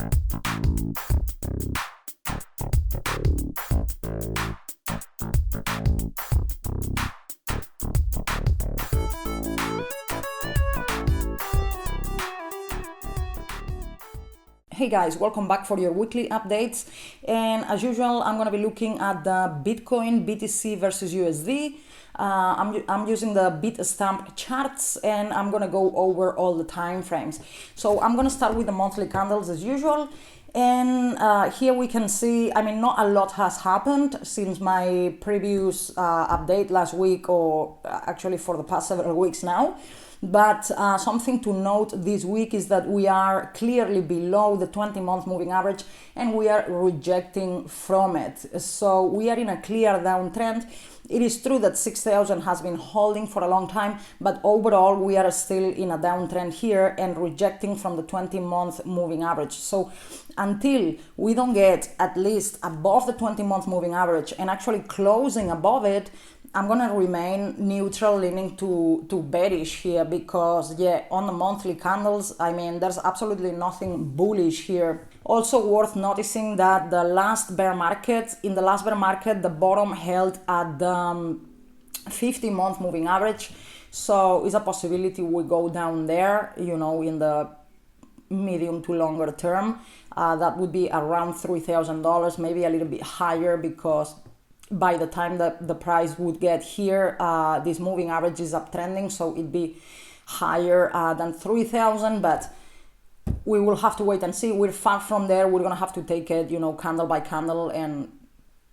Hey guys, welcome back for your weekly updates. And as usual, I'm going to be looking at the Bitcoin BTC versus USD. I'm using the Bitstamp charts, and I'm going to go over all the time frames. So I'm going to start with the monthly candles as usual. And here we can see, I mean, not a lot has happened since my previous update last week, or actually for the past several weeks now. But something to note this week is that we are clearly below the 20-month moving average, and we are rejecting from it. So we are in a clear downtrend. It is true that 6,000 has been holding for a long time, but overall we are still in a downtrend here and rejecting from the 20-month moving average. So until we don't get at least above the 20-month moving average and actually closing above it, I'm gonna remain neutral, leaning to bearish here, because yeah, on the monthly candles, I mean, there's absolutely nothing bullish here. Also worth noticing that in the last bear market, the bottom held at the 50-month moving average. So it's a possibility we go down there, you know, in the medium to longer term. That would be around $3,000, maybe a little bit higher, because by the time that the price would get here, this moving average is uptrending, so it'd be higher than 3,000, but we will have to wait and see. We're far from there. We're gonna have to take it, you know, candle by candle and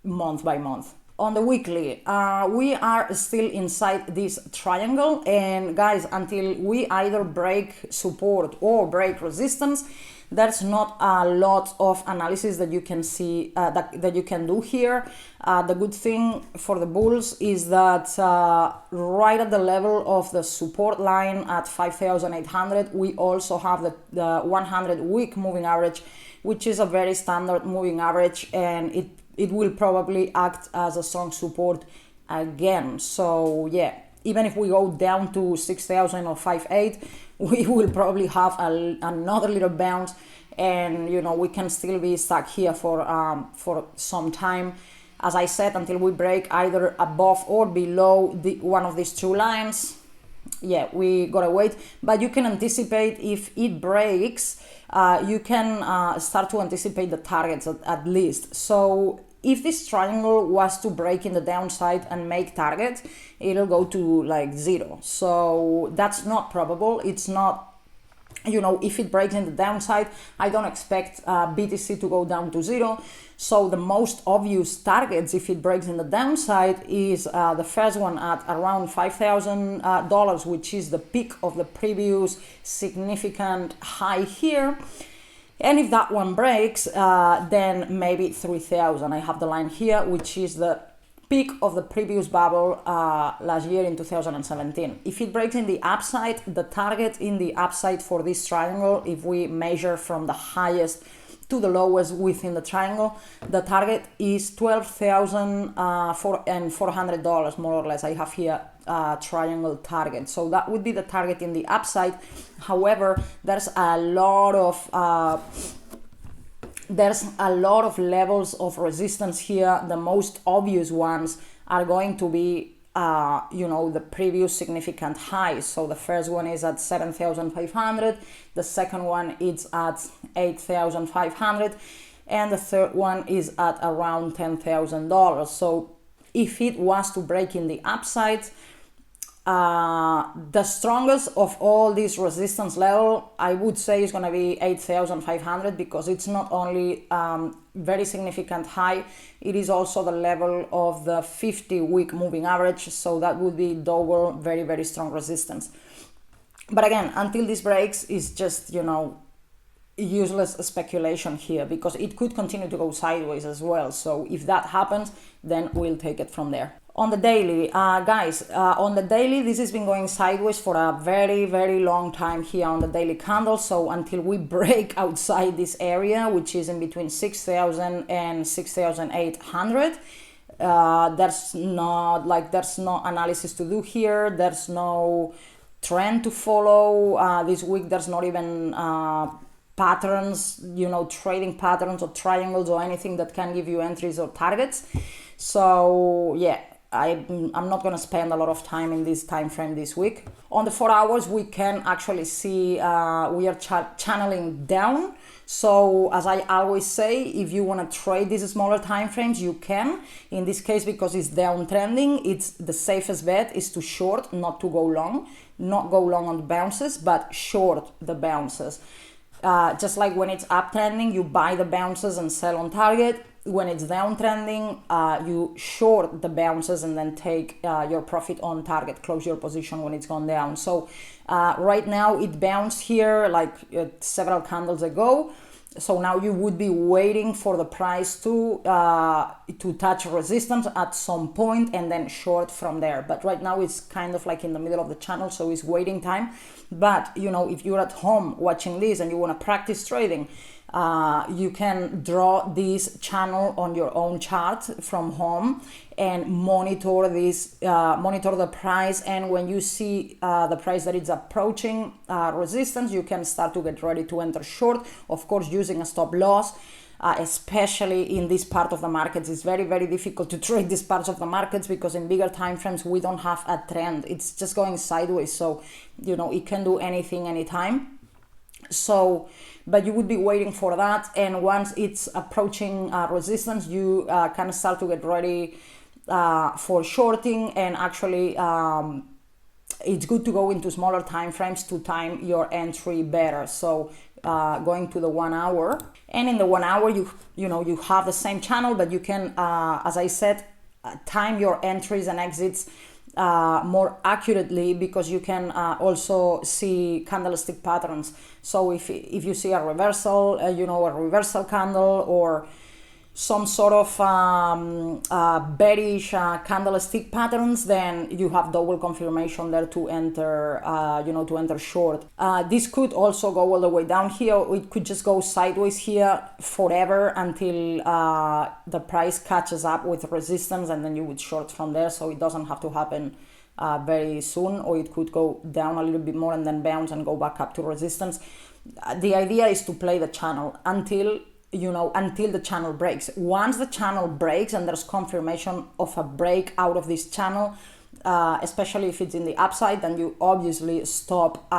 month by month. On the weekly, we are still inside this triangle, and guys, until we either break support or break resistance, there's not a lot of analysis that you can see that you can do here. The good thing for the bulls is that right at the level of the support line at 5,800, we also have the 100-week moving average, which is a very standard moving average, and it will probably act as a strong support again. So yeah, even if we go down to 6,000 or 5,800, we will probably have another little bounce, and you know, we can still be stuck here for some time. As I said, until we break either above or below one of these two lines, yeah, we gotta wait. But you can anticipate, if it breaks, you can start to anticipate the targets at least. So if this triangle was to break in the downside and make targets, it'll go to like 0. So that's not probable. It's not, you know, if it breaks in the downside, I don't expect BTC to go down to 0. So the most obvious targets, if it breaks in the downside, is the first one at around $5,000, which is the peak of the previous significant high here. And if that one breaks, then maybe 3,000. I have the line here, which is the peak of the previous bubble last year in 2017. If it breaks in the upside, the target in the upside for this triangle, if we measure from the highest to the lowest within the triangle, the target is $12,400, more or less. I have here triangle target, so that would be the target in the upside. However, there's a lot of levels of resistance here. The most obvious ones are going to be you know, the previous significant highs. So the first one is at 7,500, the second one is at 8,500, and the third one is at around $10,000. So if it was to break in the upside, the strongest of all these resistance level, I would say, is going to be 8,500, because it's not only very significant high, it is also the level of the 50-week moving average. So that would be double very, very strong resistance. But again, until this breaks, is just, you know, useless speculation here, because it could continue to go sideways as well. So if that happens, then we'll take it from there. On the daily, guys, on the daily, this has been going sideways for a very, very long time here on the daily candle. So until we break outside this area, which is in between 6,000 and 6,800, there's no analysis to do here. There's no trend to follow. This week, there's not even patterns, trading patterns or triangles or anything that can give you entries or targets. So yeah, I'm not going to spend a lot of time in this time frame this week. On the 4 hours, we can actually see we are channeling down. So as I always say, if you want to trade these smaller time frames, you can. In this case, because it's downtrending, it's the safest bet is to short, not to go long. Not go long on the bounces, but short the bounces. Just like when it's uptrending, you buy the bounces and sell on target. When it's downtrending, you short the bounces and then take your profit on target, close your position when it's gone down. So right now it bounced here like several candles ago. So now you would be waiting for the price to touch resistance at some point and then short from there. But right now it's kind of like in the middle of the channel, so it's waiting time. But if you're at home watching this and you want to practice trading, you can draw this channel on your own chart from home and monitor the price. And when you see the price that it's approaching resistance, you can start to get ready to enter short, of course using a stop loss. Especially in this part of the markets, it's very, very difficult to trade these parts of the markets because in bigger time frames we don't have a trend, it's just going sideways. So it can do anything anytime. So but you would be waiting for that, and once it's approaching resistance, you kind of start to get ready for shorting. And actually it's good to go into smaller time frames to time your entry better. So going to the 1 hour, and in the 1 hour you have the same channel, but you can as I said, time your entries and exits more accurately, because you can also see candlestick patterns. So if you see a reversal, a reversal candle or some sort of bearish candlestick patterns, then you have double confirmation there to enter, to enter short. This could also go all the way down here. It could just go sideways here forever until the price catches up with resistance, and then you would short from there. So it doesn't have to happen very soon, or it could go down a little bit more and then bounce and go back up to resistance. The idea is to play the channel until the channel breaks. Once the channel breaks and there's confirmation of a break out of this channel, especially if it's in the upside, then you obviously stop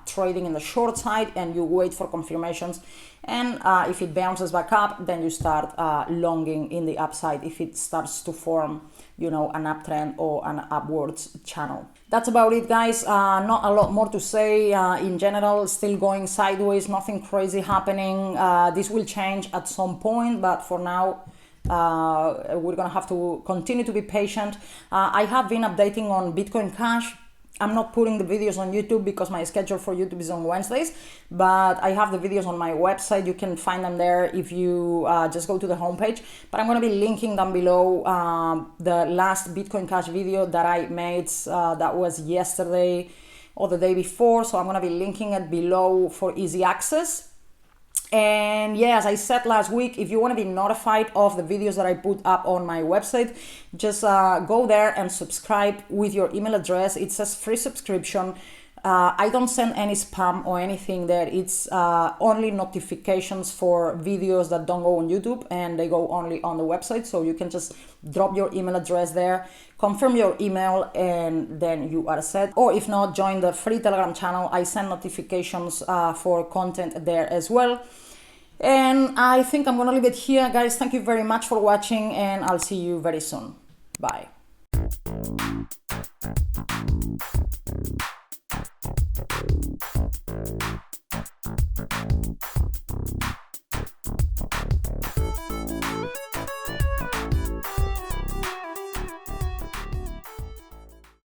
trading in the short side and you wait for confirmations. And if it bounces back up, then you start longing in the upside if it starts to form an uptrend or an upwards channel. That's about it, guys. Not a lot more to say. In general, still going sideways, nothing crazy happening. This will change at some point, but for now we're gonna have to continue to be patient. I have been updating on Bitcoin Cash. I'm not putting the videos on YouTube because my schedule for YouTube is on Wednesdays, but I have the videos on my website. You can find them there if you just go to the homepage. But I'm going to be linking down below the last Bitcoin Cash video that I made that was yesterday or the day before. So I'm going to be linking it below for easy access. And yeah, as I said last week, if you want to be notified of the videos that I put up on my website, just go there and subscribe with your email address. It says free subscription. I don't send any spam or anything there. It's only notifications for videos that don't go on YouTube, and they go only on the website. So you can just drop your email address there, confirm your email, and then you are set. Or if not, join the free Telegram channel. I send notifications for content there as well. And I think I'm gonna leave it here, guys. Thank you very much for watching, and I'll see you very soon. Bye.